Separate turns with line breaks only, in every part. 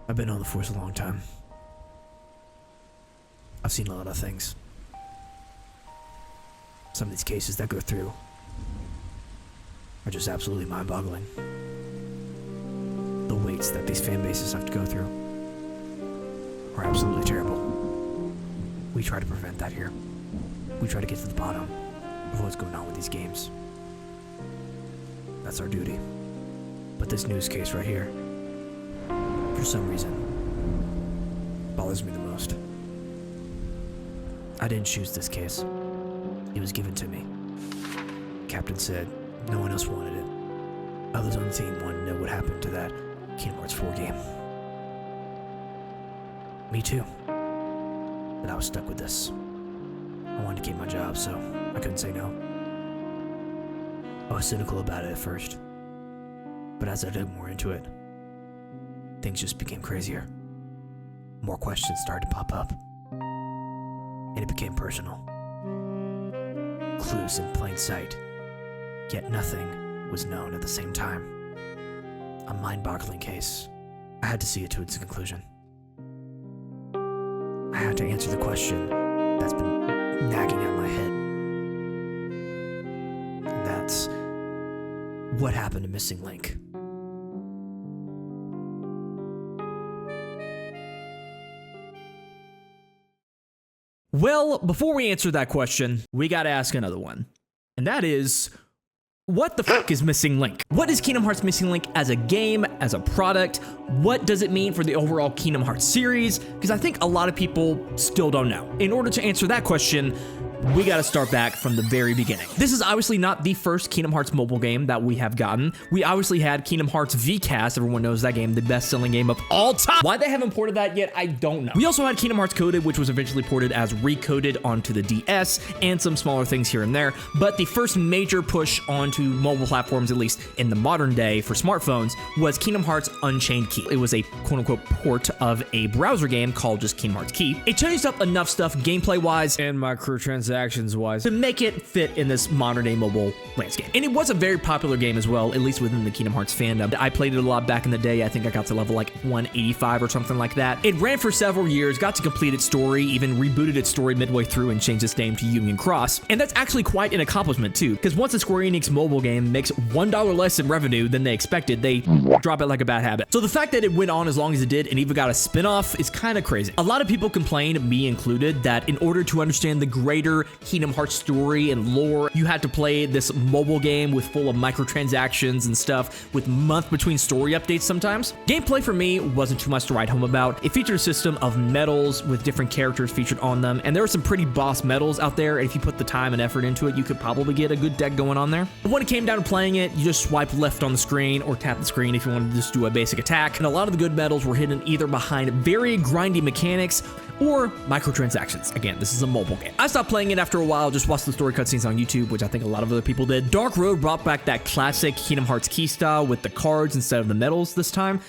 I've been on the force a long time. I've seen a lot of things. Some of these cases that go through are just absolutely mind-boggling. The weights that these fan bases have to go through are absolutely terrible. We try to prevent that here. We try to get to the bottom of what's going on with these games. That's our duty. But this news case right here, for some reason, bothers me the most. I didn't choose this case. It was given to me. Captain said no one else wanted it. Others on the team wanted to know what happened to that Kingdom Hearts 4 game. Me too. But I was stuck with this. I wanted to keep my job, so I couldn't say no. I was cynical about it at first. But as I dug more into it, things just became crazier. More questions started to pop up. And it became personal. Clues in plain sight. Yet nothing was known at the same time. A mind-boggling case. I had to see it to its conclusion. I had to answer the question that's been nagging at my head. And that's, what happened to Missing Link?
Well, before we answer that question, we gotta ask another one. And that is, what the fuck is Missing Link? What is Kingdom Hearts Missing Link as a game, as a product? What does it mean for the overall Kingdom Hearts series? Because I think a lot of people still don't know. In order to answer that question, we gotta start back from the very beginning. This is obviously not the first Kingdom Hearts mobile game that we have gotten. We obviously had Kingdom Hearts VCast, everyone knows that game, the best-selling game of all time. Why they haven't ported that yet, I don't know. We also had Kingdom Hearts Coded, which was eventually ported as Recoded onto the DS, and some smaller things here and there. But the first major push onto mobile platforms, at least in the modern day for smartphones, was Kingdom Hearts Unchained Key. It was a quote-unquote port of a browser game called just Kingdom Hearts Key. It changed up enough stuff gameplay-wise and microtransactions wise to make it fit in this modern day mobile landscape. And it was a very popular game as well, at least within the Kingdom Hearts fandom. I played it a lot back in the day. I think I got to level like 185 or something like that. It ran for several years, got to complete its story, even rebooted its story midway through and changed its name to Union Cross. And that's actually quite an accomplishment too, because once a Square Enix mobile game makes $1 less in revenue than they expected, they drop it like a bad habit. So the fact that it went on as long as it did and even got a spin-off is kind of crazy. A lot of people complained, me included, that in order to understand the greater Kingdom Hearts story and lore, you had to play this mobile game with full of microtransactions and stuff with month between story updates sometimes. Gameplay for me wasn't too much to write home about. It featured a system of medals with different characters featured on them, and there were some pretty boss medals out there, and if you put the time and effort into it, you could probably get a good deck going on there. But when it came down to playing it, you just swipe left on the screen or tap the screen if you wanted to just do a basic attack, and a lot of the good medals were hidden either behind very grindy mechanics or microtransactions. Again, this is a mobile game. I stopped playing it after a while, just watched the story cutscenes on YouTube, which I think a lot of other people did. Dark Road brought back that classic Kingdom Hearts key style with the cards instead of the medals this time.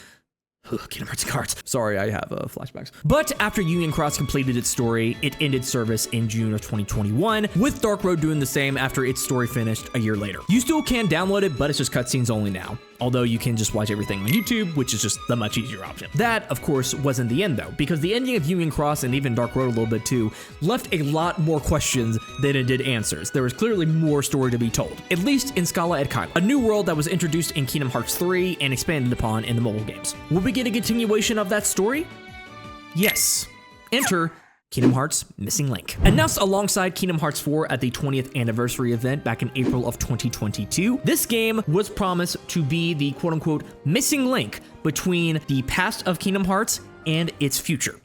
Kingdom Hearts cards. Sorry, I have flashbacks. But after Union Cross completed its story, it ended service in June of 2021, with Dark Road doing the same after its story finished a year later. You still can download it, but it's just cutscenes only now. Although you can just watch everything on YouTube, which is just the much easier option. That, of course, wasn't the end though, because the ending of Union Cross and even Dark Road a little bit too, left a lot more questions than it did answers. There was clearly more story to be told, at least in Scala et Kylo, a new world that was introduced in Kingdom Hearts 3 and expanded upon in the mobile games. Will we get a continuation of that story? Yes. Enter Kingdom Hearts Missing Link. Announced alongside Kingdom Hearts 4 at the 20th anniversary event back in April of 2022, this game was promised to be the quote-unquote missing link between the past of Kingdom Hearts and its future,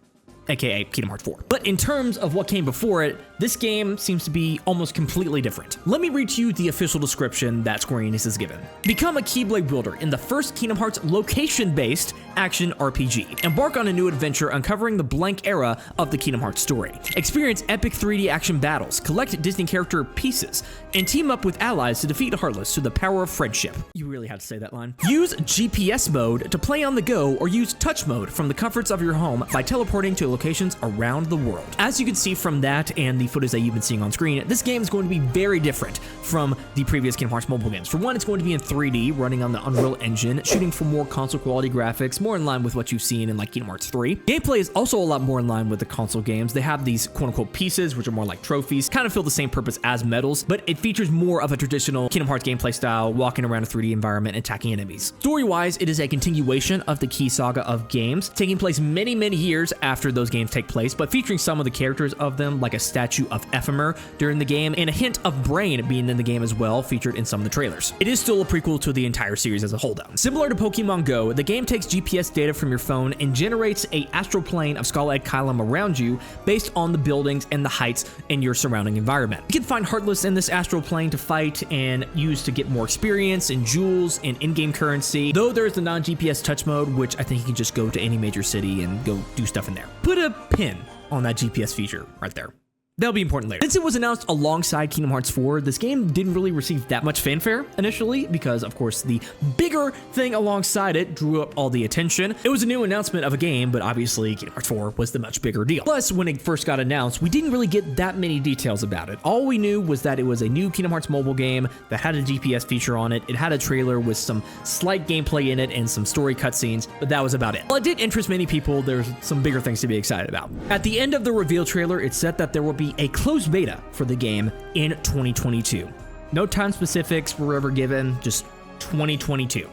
aka Kingdom Hearts 4. But in terms of what came before it, this game seems to be almost completely different. Let me read to you the official description that Square Enix has given. Become a Keyblade wielder in the first Kingdom Hearts location-based action RPG. Embark on a new adventure uncovering the blank era of the Kingdom Hearts story. Experience epic 3D action battles, collect Disney character pieces, and team up with allies to defeat Heartless through the power of friendship. You really had to say that line. Use GPS mode to play on the go, or use touch mode from the comforts of your home by teleporting to locations around the world. As you can see from that and the footage that you've been seeing on screen, this game is going to be very different from the previous Kingdom Hearts mobile games. For one, it's going to be in 3D, running on the Unreal Engine, shooting for more console quality graphics, more more in line with what you've seen in like Kingdom Hearts 3. Gameplay is also a lot more in line with the console games. They have these quote-unquote pieces, which are more like trophies, kind of fill the same purpose as medals, but it features more of a traditional Kingdom Hearts gameplay style, walking around a 3D environment and attacking enemies. Story-wise, it is a continuation of the key saga of games, taking place many, many years after those games take place, but featuring some of the characters of them, like a statue of Ephemer during the game, and a hint of Brain being in the game as well, featured in some of the trailers. It is still a prequel to the entire series as a whole, though. Similar to Pokemon Go, the game takes GPS data from your phone and generates a astral plane of Skull Egg Kylum around you based on the buildings and the heights in your surrounding environment. You can find Heartless in this astral plane to fight and use to get more experience and jewels and in-game currency, though there's the non-GPS touch mode, which I think you can just go to any major city and go do stuff in there. Put a pin on that GPS feature right there. That'll be important later. Since it was announced alongside Kingdom Hearts 4, this game didn't really receive that much fanfare initially because, of course, the bigger thing alongside it drew up all the attention. It was a new announcement of a game, but obviously Kingdom Hearts 4 was the much bigger deal. Plus, when it first got announced, we didn't really get that many details about it. All we knew was that it was a new Kingdom Hearts mobile game that had a GPS feature on it. It had a trailer with some slight gameplay in it and some story cutscenes, but that was about it. While it did interest many people, there's some bigger things to be excited about. At the end of the reveal trailer, it said that there will be a closed beta for the game in 2022. No time specifics were ever given, just 2022.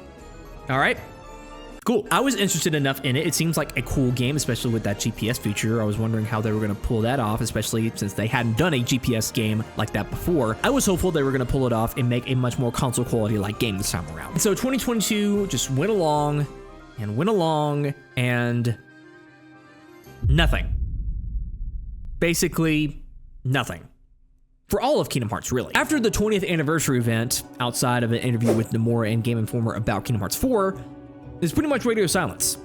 All right, cool. I was interested enough in it. It seems like a cool game, especially with that GPS feature. I was wondering how they were going to pull that off, especially since they hadn't done a GPS game like that before. I was hopeful they were going to pull it off and make a much more console quality like game this time around. And so 2022 just went along and nothing. Basically, nothing. For all of Kingdom Hearts, really. After the 20th anniversary event, outside of an interview with Nomura and Game Informer about Kingdom Hearts 4, is pretty much radio silence,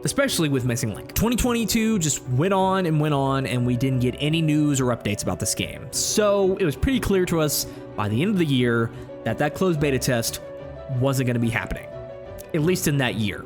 especially with Missing Link. 2022 just went on, and we didn't get any news or updates about this game. So it was pretty clear to us by the end of the year that that closed beta test wasn't going to be happening, at least in that year.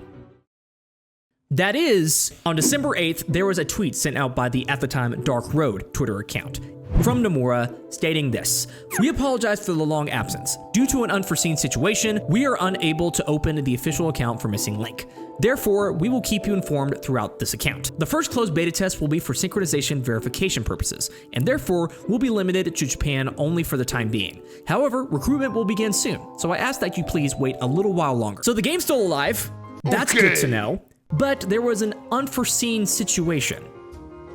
That is, on December 8th, there was a tweet sent out by the, at the time, Dark Road Twitter account from Nomura stating this: "We apologize for the long absence. Due to an unforeseen situation, we are unable to open the official account for Missing Link. Therefore, we will keep you informed throughout this account. The first closed beta test will be for synchronization verification purposes, and therefore will be limited to Japan only for the time being. However, recruitment will begin soon, so I ask that you please wait a little while longer." So the game's still alive. That's good to know. But there was an unforeseen situation.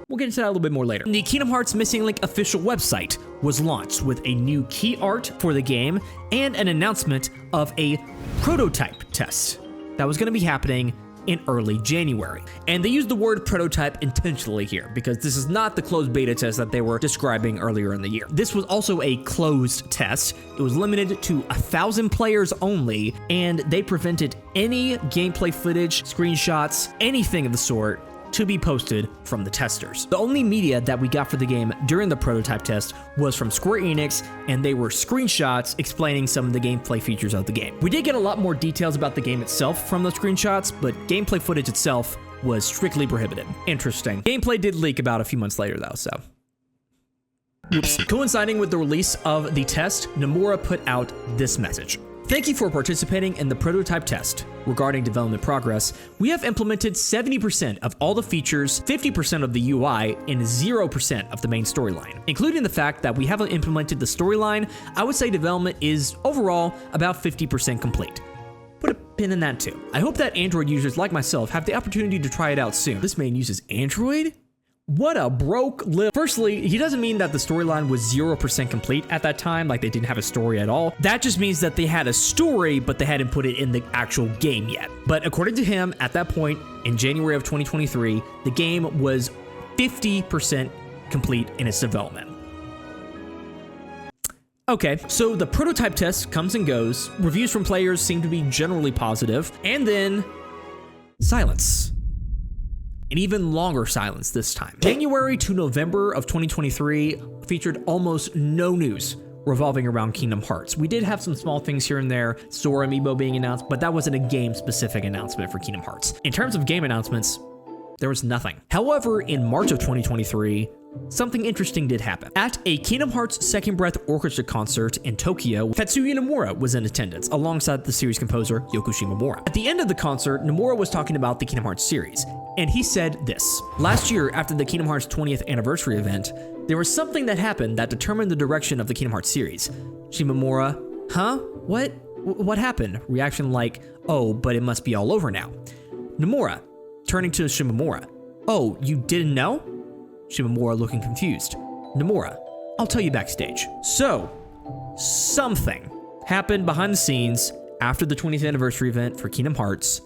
We'll get into that a little bit more later. The Kingdom Hearts Missing Link official website was launched with a new key art for the game and an announcement of a prototype test that was going to be happening in early January. And they used the word prototype intentionally here because this is not the closed beta test that they were describing earlier in the year. This was also a closed test. It was limited to 1,000 players only, and they prevented any gameplay footage, screenshots, anything of the sort to be posted from the testers. The only media that we got for the game during the prototype test was from Square Enix, and they were screenshots explaining some of the gameplay features of the game. We did get a lot more details about the game itself from those screenshots, but gameplay footage itself was strictly prohibited. Interesting. Gameplay did leak about a few months later though, so. Oops. Coinciding with the release of the test, Nomura put out this message: "Thank you for participating in the prototype test. Regarding development progress, we have implemented 70% of all the features, 50% of the UI, and 0% of the main storyline. Including the fact that we haven't implemented the storyline, I would say development is overall about 50% complete." Put a pin in that too. I hope that Android users like myself have the opportunity to try it out soon. This man uses Android? What a broke lip. Firstly, he doesn't mean that the storyline was 0% complete at that time, like they didn't have a story at all. That just means that they had a story, but they hadn't put it in the actual game yet. But according to him, at that point, in January of 2023, the game was 50% complete in its development. Okay, so the prototype test comes and goes. Reviews from players seem to be generally positive, and then silence. An even longer silence this time. January to November of 2023 featured almost no news revolving around Kingdom Hearts. We did have some small things here and there, Sora Amiibo being announced, but that wasn't a game-specific announcement for Kingdom Hearts. In terms of game announcements, there was nothing. However, in March of 2023, something interesting did happen. At a Kingdom Hearts Second Breath Orchestra concert in Tokyo, Tetsuya Nomura was in attendance alongside the series composer Yoko Shimomura. At the end of the concert, Nomura was talking about the Kingdom Hearts series, and he said this: "Last year, after the Kingdom Hearts 20th anniversary event, there was something that happened that determined the direction of the Kingdom Hearts series." Shimomura, huh? What? What happened? Reaction like, oh, but it must be all over now. Nomura, turning to Shimomura, oh, you didn't know? Shimomura looking confused. Nomura, I'll tell you backstage. So, something happened behind the scenes after the 20th anniversary event for Kingdom Hearts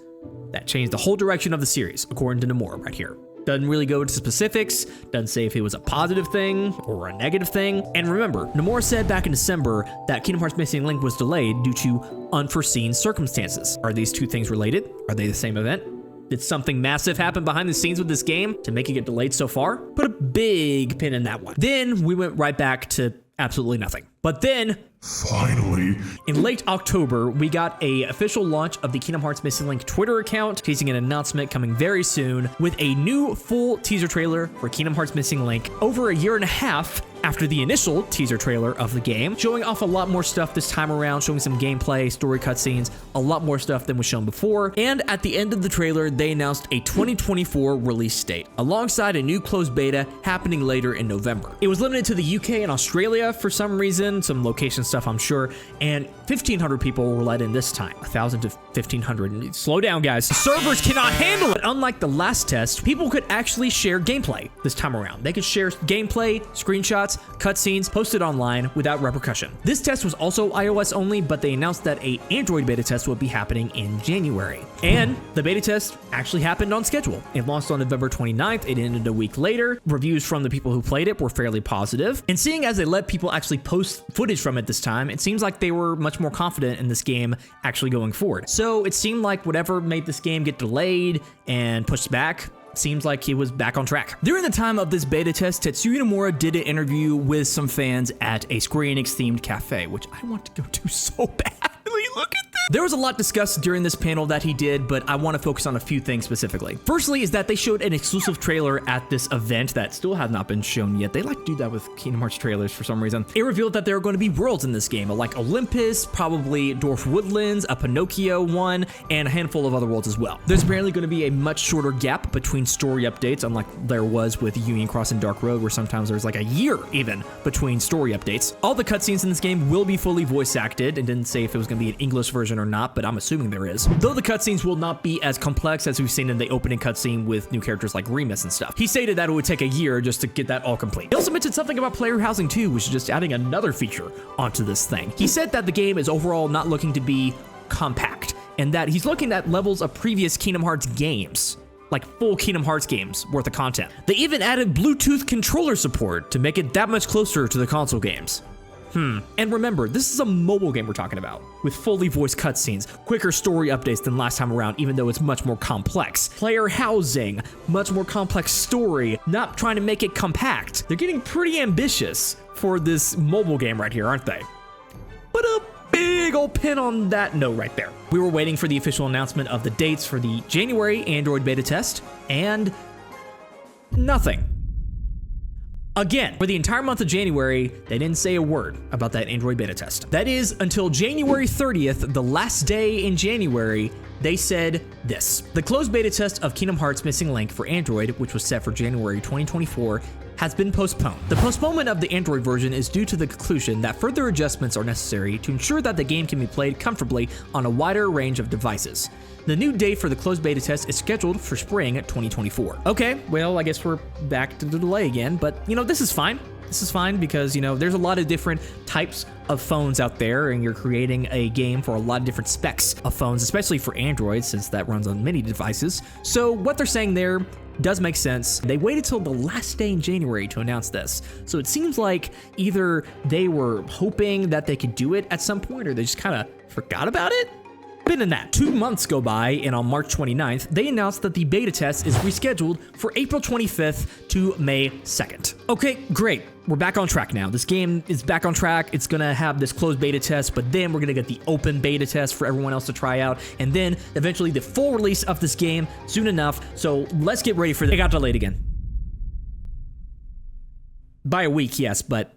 that changed the whole direction of the series, according to Nomura right here. Doesn't really go into specifics, doesn't say if it was a positive thing or a negative thing. And remember, Nomura said back in December that Kingdom Hearts Missing Link was delayed due to unforeseen circumstances. Are these two things related? Are they the same event? Did something massive happen behind the scenes with this game to make it get delayed so far? Put a big pin in that one. Then we went right back to absolutely nothing. But then,
finally,
in late October, we got a official launch of the Kingdom Hearts Missing Link Twitter account, teasing an announcement coming very soon with a new full teaser trailer for Kingdom Hearts Missing Link over a year and a half after the initial teaser trailer of the game, showing off a lot more stuff this time around, showing some gameplay, story cutscenes, a lot more stuff than was shown before. And at the end of the trailer, they announced a 2024 release date, alongside a new closed beta happening later in November. It was limited to the UK and Australia for some reason, some location stuff I'm sure, and 1,500 people were let in this time, 1,000 to 1,500. Slow down, guys. Servers cannot handle it. Unlike the last test, people could actually share gameplay this time around. They could share gameplay, screenshots, cutscenes posted online without repercussion. This test was also iOS only, but they announced that an Android beta test would be happening in January. And the beta test actually happened on schedule. It launched on November 29th. It ended a week later. Reviews from the people who played it were fairly positive. And seeing as they let people actually post footage from it this time, it seems like they were much more confident in this game actually going forward. So it seemed like whatever made this game get delayed and pushed back seems like he was back on track. During the time of this beta test, Tetsuya Nomura did an interview with some fans at a Square Enix themed cafe, which I want to go to so badly. Look at this. There was a lot discussed during this panel that he did, but I want to focus on a few things specifically. Firstly is that they showed an exclusive trailer at this event that still has not been shown yet. They like to do that with Kingdom Hearts trailers for some reason. It revealed that there are going to be worlds in this game, like Olympus, probably Dwarf Woodlands, a Pinocchio one, and a handful of other worlds as well. There's apparently going to be a much shorter gap between story updates, unlike there was with Union Cross and Dark Road, where sometimes there's like a year even between story updates. All the cutscenes in this game will be fully voice acted, and didn't say if it was going to be an English version or not, but I'm assuming there is. Though the cutscenes will not be as complex as we've seen in the opening cutscene with new characters like Remus and stuff. He stated that it would take a year just to get that all complete. He also mentioned something about player housing too, which is just adding another feature onto this thing. He said that the game is overall not looking to be compact, and that he's looking at levels of previous Kingdom Hearts games, like full Kingdom Hearts games worth of content. They even added Bluetooth controller support to make it that much closer to the console games. And remember, this is a mobile game we're talking about, with fully voiced cutscenes, quicker story updates than last time around, even though it's much more complex. Player housing, much more complex story, not trying to make it compact. They're getting pretty ambitious for this mobile game right here, aren't they? But a big old pin on that note right there. We were waiting for the official announcement of the dates for the January Android beta test, and nothing. Again, for the entire month of January, they didn't say a word about that Android beta test. That is until January 30th, the last day in January, they said this. The closed beta test of Kingdom Hearts Missing Link for Android, which was set for January 2024, has been postponed. The postponement of the Android version is due to the conclusion that further adjustments are necessary to ensure that the game can be played comfortably on a wider range of devices. The new date for the closed beta test is scheduled for spring 2024. Okay, well, I guess we're back to the delay again, but this is fine. This is fine because, there's a lot of different types of phones out there, and you're creating a game for a lot of different specs of phones, especially for Android, since that runs on many devices. So what they're saying there does make sense. They waited till the last day in January to announce this. So it seems like either they were hoping that they could do it at some point, or they just kind of forgot about it. Been in that. 2 months go by, and on March 29th, they announced that the beta test is rescheduled for April 25th to May 2nd. Okay, great. We're back on track now. This game is back on track. It's gonna have this closed beta test, but then we're gonna get the open beta test for everyone else to try out, and then eventually the full release of this game soon enough. So let's get ready for this. It got delayed again. By a week, yes, but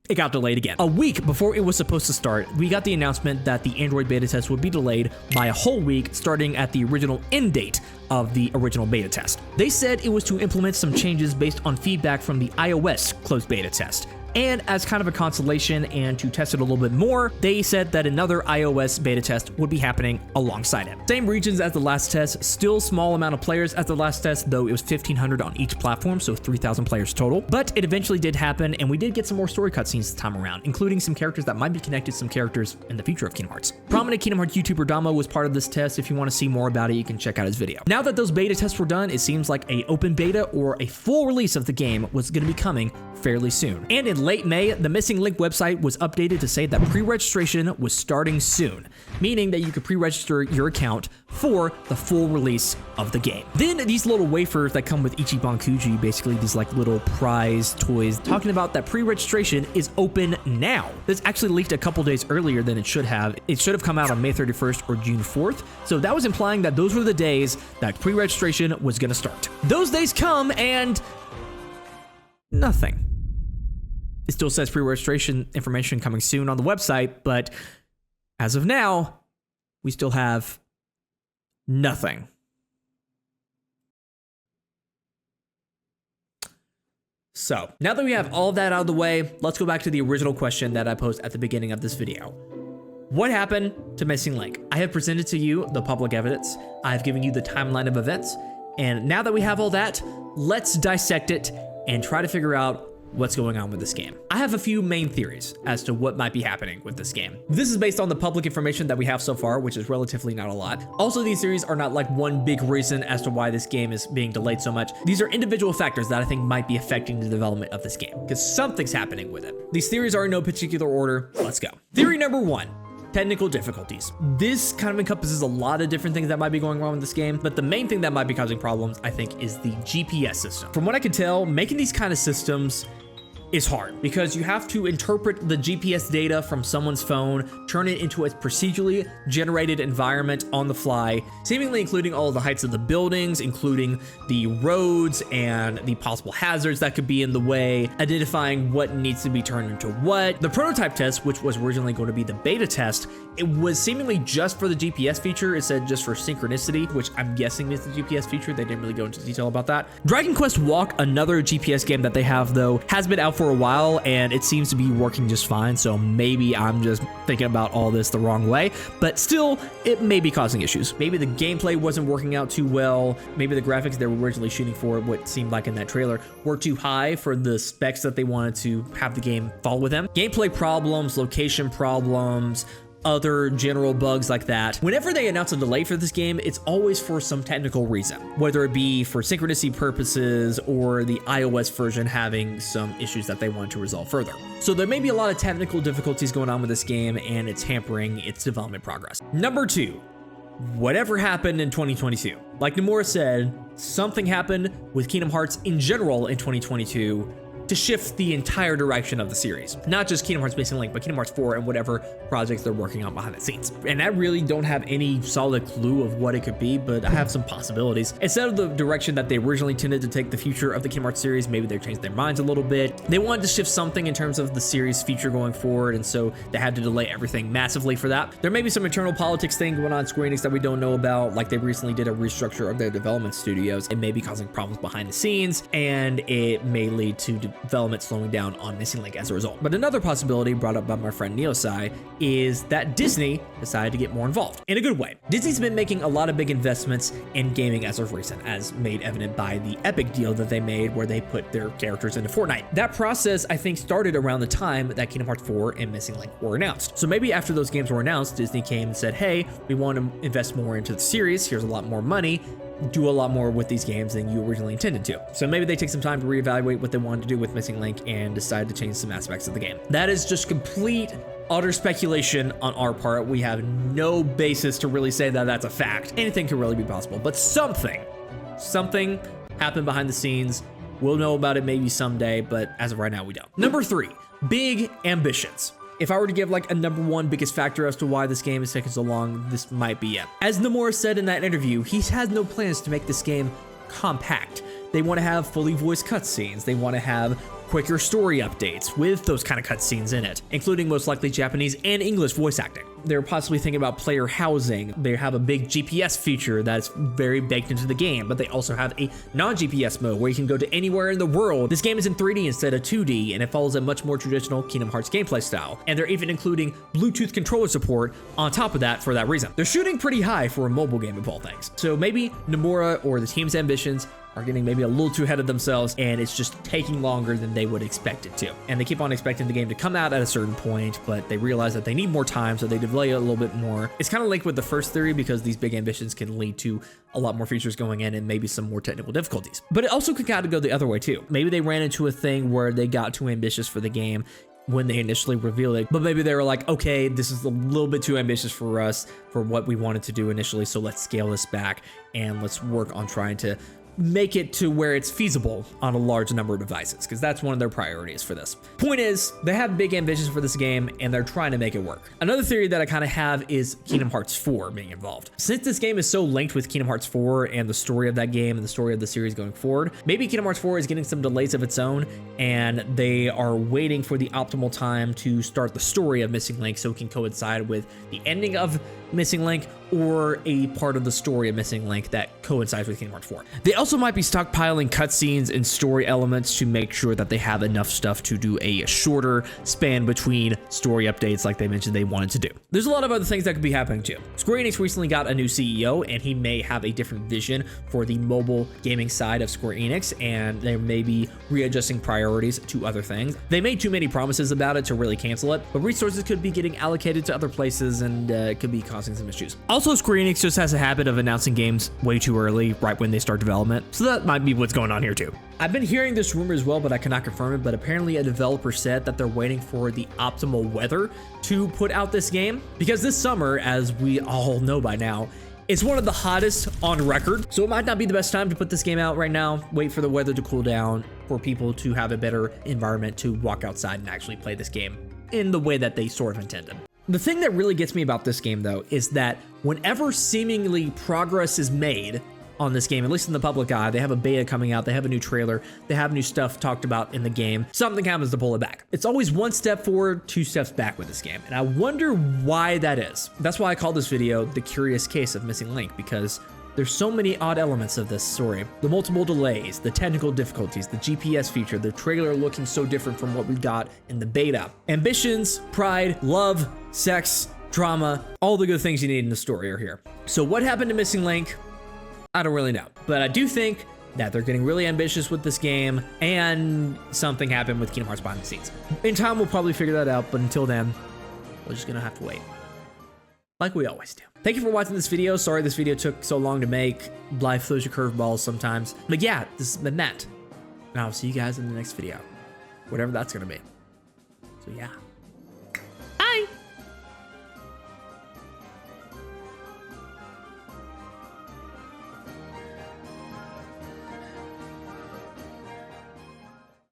it got delayed again. A week before it was supposed to start, we got the announcement that the Android beta test would be delayed by a whole week, starting at the original end date of the original beta test. They said it was to implement some changes based on feedback from the iOS closed beta test. And as kind of a consolation and to test it a little bit more, they said that another iOS beta test would be happening alongside it. Same regions as the last test, still small amount of players as the last test, though it was 1,500 on each platform, so 3,000 players total. But it eventually did happen, and we did get some more story cutscenes this time around, including some characters that might be connected to some characters in the future of Kingdom Hearts. Prominent Kingdom Hearts YouTuber Damo was part of this test. If you want to see more about it, you can check out his video. Now that those beta tests were done, it seems like a open beta or a full release of the game was going to be coming fairly soon. And in late May, the Missing Link website was updated to say that pre-registration was starting soon, meaning that you could pre-register your account for the full release of the game. Then these little wafers that come with Ichiban Kuji, basically these like little prize toys, talking about that pre-registration is open now. This actually leaked a couple days earlier than it should have. It should have come out on May 31st or June 4th. So that was implying that those were the days that pre-registration was going to start. Those days come and nothing. It still says pre-registration information coming soon on the website, but as of now, we still have nothing. So, now that we have all of that out of the way, let's go back to the original question that I posed at the beginning of this video. What happened to Missing Link? I have presented to you the public evidence. I've given you the timeline of events. And now that we have all that, let's dissect it and try to figure out what's going on with this game. I have a few main theories as to what might be happening with this game. This is based on the public information that we have so far, which is relatively not a lot. Also, these theories are not like one big reason as to why this game is being delayed so much. These are individual factors that I think might be affecting the development of this game, because something's happening with it. These theories are in no particular order. Let's go. Theory number one. Technical difficulties. This kind of encompasses a lot of different things that might be going wrong with this game, but the main thing that might be causing problems, I think, is the GPS system. From what I can tell, making these kind of systems is hard because you have to interpret the GPS data from someone's phone, turn it into a procedurally generated environment on the fly, seemingly including all of the heights of the buildings, including the roads and the possible hazards that could be in the way, identifying what needs to be turned into what. The prototype test, which was originally going to be the beta test, it was seemingly just for the GPS feature. It said just for synchronicity, which I'm guessing is the GPS feature. They didn't really go into detail about that. Dragon Quest Walk, another GPS game that they have though, has been out for a while and it seems to be working just fine. So maybe I'm just thinking about all this the wrong way, but still it may be causing issues. Maybe the gameplay wasn't working out too well. Maybe the graphics they were originally shooting for, what seemed like in that trailer, were too high for the specs that they wanted to have the game fall with them. Gameplay problems, location problems, other general bugs like that. Whenever they announce a delay for this game, it's always for some technical reason, whether it be for synchronicity purposes or the iOS version having some issues that they want to resolve further. So there may be a lot of technical difficulties going on with this game and it's hampering its development progress. Number two, whatever happened in 2022. Like Nomura said, something happened with Kingdom Hearts in general in 2022 to shift the entire direction of the series. Not just Kingdom Hearts Missing Link, but Kingdom Hearts 4 and whatever projects they're working on behind the scenes. And I really don't have any solid clue of what it could be, but I have some possibilities. Instead of the direction that they originally intended to take the future of the Kingdom Hearts series, maybe they changed their minds a little bit. They wanted to shift something in terms of the series feature going forward, and so they had to delay everything massively for that. There may be some internal politics thing going on at Square Enix that we don't know about, like they recently did a restructure of their development studios. It may be causing problems behind the scenes, and it may lead to development slowing down on Missing Link as a result. But another possibility brought up by my friend Neosai is that Disney decided to get more involved in a good way. Disney's been making a lot of big investments in gaming as of recent, as made evident by the Epic deal that they made where they put their characters into Fortnite. That process, I think, started around the time that Kingdom Hearts 4 and Missing Link were announced. So maybe after those games were announced, Disney came and said, hey, we want to invest more into the series. Here's a lot more money. Do a lot more with these games than you originally intended to. So maybe they take some time to reevaluate what they wanted to do with Missing Link and decide to change some aspects of the game. That is just complete, utter speculation on our part. We have no basis to really say that that's a fact. Anything could really be possible, but something happened behind the scenes. We'll know about it maybe someday, but as of right now, we don't. Number three, big ambitions. If I were to give like a number one biggest factor as to why this game is taking so long, this might be it. As Nomura said in that interview, he has no plans to make this game compact. They want to have fully voiced cutscenes. They want to have quicker story updates with those kind of cutscenes in it, including most likely Japanese and English voice acting. They're possibly thinking about player housing. They have a big GPS feature that's very baked into the game, but they also have a non-GPS mode where you can go to anywhere in the world. This game is in 3D instead of 2D, and it follows a much more traditional Kingdom Hearts gameplay style. And they're even including Bluetooth controller support on top of that for that reason. They're shooting pretty high for a mobile game of all things. So maybe Nomura or the team's ambitions are getting maybe a little too ahead of themselves, and it's just taking longer than they would expect it to. And they keep on expecting the game to come out at a certain point, but they realize that they need more time, so they delay it a little bit more. It's kind of linked with the first theory because these big ambitions can lead to a lot more features going in and maybe some more technical difficulties. But it also could kind of go the other way too. Maybe they ran into a thing where they got too ambitious for the game when they initially revealed it, but maybe they were like, okay, this is a little bit too ambitious for us for what we wanted to do initially, so let's scale this back and let's work on trying to make it to where it's feasible on a large number of devices, because that's one of their priorities for this. Point is, they have big ambitions for this game and they're trying to make it work. Another theory that I kind of have is Kingdom Hearts 4 being involved. Since this game is so linked with Kingdom Hearts 4 and the story of that game and the story of the series going forward, maybe Kingdom Hearts 4 is getting some delays of its own and they are waiting for the optimal time to start the story of Missing Link so it can coincide with the ending of Missing Link or a part of the story of Missing Link that coincides with Kingdom Hearts 4. They also might be stockpiling cutscenes and story elements to make sure that they have enough stuff to do a shorter span between story updates like they mentioned they wanted to do. There's a lot of other things that could be happening too. Square Enix recently got a new CEO and he may have a different vision for the mobile gaming side of Square Enix, and they may be readjusting priorities to other things. They made too many promises about it to really cancel it, but resources could be getting allocated to other places and it could be causing some issues. Also, Square Enix just has a habit of announcing games way too early, right when they start development, so that might be what's going on here too. I've been hearing this rumor as well, but I cannot confirm it, but apparently a developer said that they're waiting for the optimal weather to put out this game, because this summer, as we all know by now, it's one of the hottest on record, so it might not be the best time to put this game out right now. Wait for the weather to cool down, for people to have a better environment to walk outside and actually play this game in the way that they sort of intended. The thing that really gets me about this game, though, is that whenever seemingly progress is made on this game, at least in the public eye, they have a beta coming out, they have a new trailer, they have new stuff talked about in the game, something happens to pull it back. It's always one step forward, two steps back with this game, and I wonder why that is. That's why I call this video The Curious Case of Missing Link, because there's so many odd elements of this story. The multiple delays, the technical difficulties, the GPS feature, the trailer looking so different from what we got in the beta. Ambitions, pride, love, sex, drama, all the good things you need in the story are here. So what happened to Missing Link? I don't really know, but I do think that they're getting really ambitious with this game and something happened with Kingdom Hearts behind the scenes. In time, we'll probably figure that out, but until then, we're just gonna have to wait. Like we always do. Thank you for watching this video. Sorry this video took so long to make. Life throws you curveballs sometimes. But yeah, this has been Matt. And I'll see you guys in the next video. Whatever that's gonna be. So yeah.